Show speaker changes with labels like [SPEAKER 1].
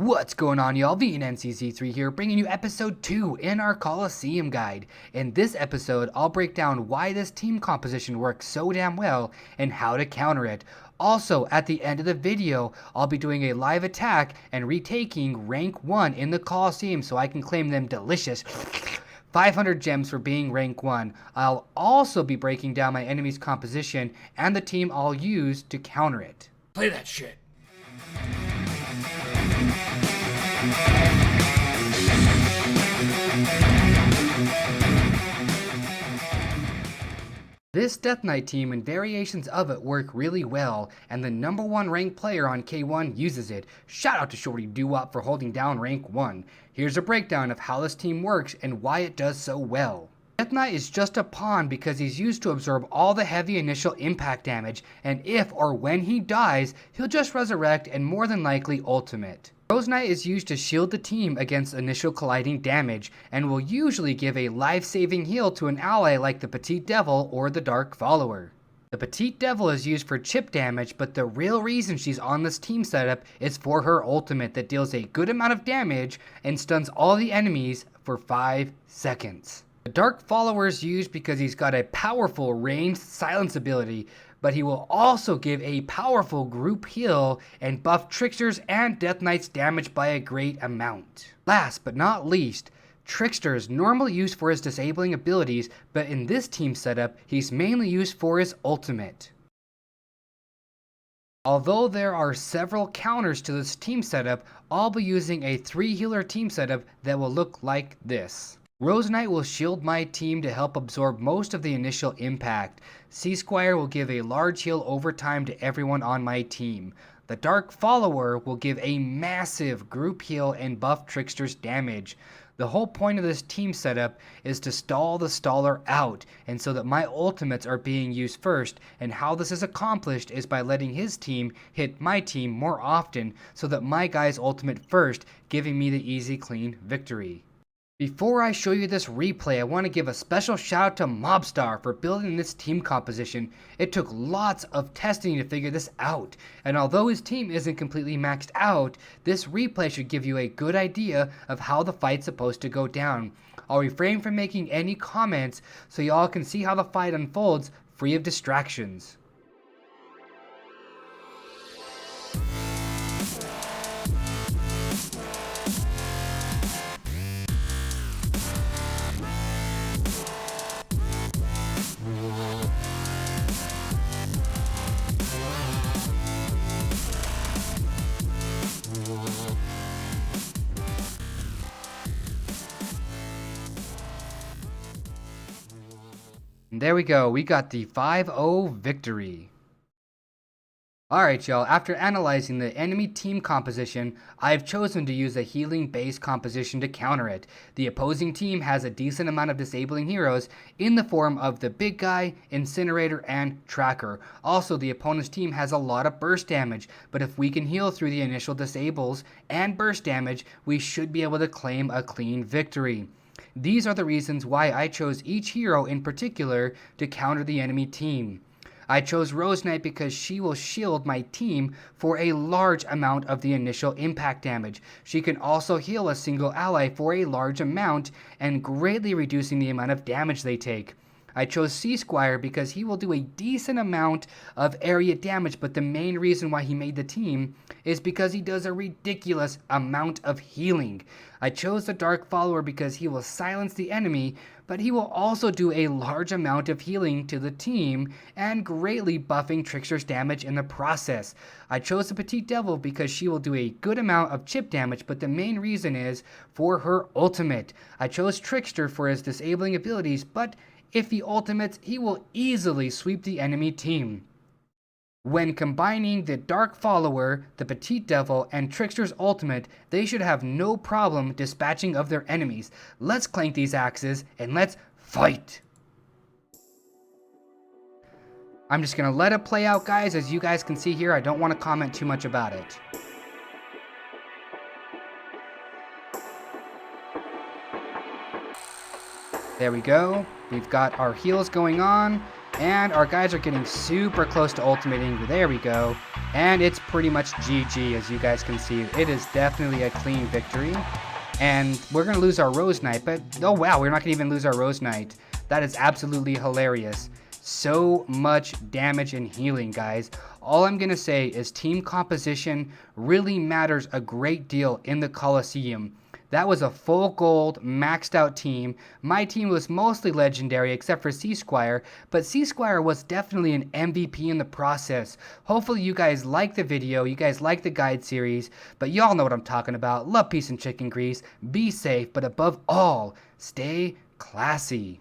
[SPEAKER 1] What's going on, y'all? VNNCZ3 here, bringing you episode 2 in our Colosseum guide. In this episode, I'll break down why this team composition works so damn well and how to counter it. Also, at the end of the video, I'll be doing a live attack and retaking rank 1 in the Colosseum so I can claim them delicious 500 gems for being rank 1. I'll also be breaking down my enemy's composition and the team I'll use to counter it.
[SPEAKER 2] Play that shit.
[SPEAKER 1] This Death Knight team and variations of it work really well, and the number 1 ranked player on K1 uses it. Shout out to Shorty Doo-Wop for holding down rank 1. Here's a breakdown of how this team works and why it does so well. Death Knight is just a pawn because he's used to absorb all the heavy initial impact damage, and if or when he dies, he'll just resurrect and more than likely ultimate. Rose Knight is used to shield the team against initial colliding damage, and will usually give a life-saving heal to an ally like the Petite Devil or the Dark Follower. The Petite Devil is used for chip damage, but the real reason she's on this team setup is for her ultimate that deals a good amount of damage and stuns all the enemies for 5 seconds. The Dark Follower is used because he's got a powerful ranged silence ability, but he will also give a powerful group heal and buff Tricksters and Death Knight's damage by a great amount. Last but not least, Trickster is normally used for his disabling abilities, but in this team setup, he's mainly used for his ultimate. Although there are several counters to this team setup, I'll be using a 3 healer team setup that will look like this. Rose Knight will shield my team to help absorb most of the initial impact. Sea Squire will give a large heal over time to everyone on my team. The Dark Follower will give a massive group heal and buff Trickster's damage. The whole point of this team setup is to stall the staller out, and so that my ultimates are being used first, and how this is accomplished is by letting his team hit my team more often so that my guys ultimate first, giving me the easy clean victory. Before I show you this replay, I want to give a special shout out to Mobstar for building this team composition. It took lots of testing to figure this out, and although his team isn't completely maxed out, this replay should give you a good idea of how the fight's supposed to go down. I'll refrain from making any comments so y'all can see how the fight unfolds free of distractions. And there we go, we got the 5-0 victory. Alright y'all, after analyzing the enemy team composition, I've chosen to use a healing based composition to counter it. The opposing team has a decent amount of disabling heroes in the form of the Big Guy, Incinerator, and Tracker. Also, the opponent's team has a lot of burst damage, but if we can heal through the initial disables and burst damage, we should be able to claim a clean victory. These are the reasons why I chose each hero in particular to counter the enemy team. I chose Rose Knight because she will shield my team for a large amount of the initial impact damage. She can also heal a single ally for a large amount and greatly reducing the amount of damage they take. I chose Sea Squire because he will do a decent amount of area damage, but the main reason why he made the team is because he does a ridiculous amount of healing. I chose the Dark Follower because he will silence the enemy, but he will also do a large amount of healing to the team and greatly buffing Trickster's damage in the process. I chose the Petite Devil because she will do a good amount of chip damage, but the main reason is for her ultimate. I chose Trickster for his disabling abilities, but if he ultimates, he will easily sweep the enemy team. When combining the Dark Follower, the Petite Devil, and Trickster's ultimate, they should have no problem dispatching of their enemies. Let's clank these axes and let's fight! I'm just gonna let it play out, guys. As you guys can see here, I don't want to comment too much about it. There we go. We've got our heals going on. And our guys are getting super close to ultimating. There we go. And it's pretty much GG, as you guys can see. It is definitely a clean victory. And we're going to lose our Rose Knight, but oh wow, we're not going to even lose our Rose Knight. That is absolutely hilarious. So much damage and healing, guys. All I'm going to say is team composition really matters a great deal in the Colosseum. That was a full gold, maxed out team. My team was mostly legendary except for C-Squire, but C-Squire was definitely an MVP in the process. Hopefully you guys like the video, you guys like the guide series, but y'all know what I'm talking about. Love, peace, and chicken grease. Be safe, but above all, stay classy.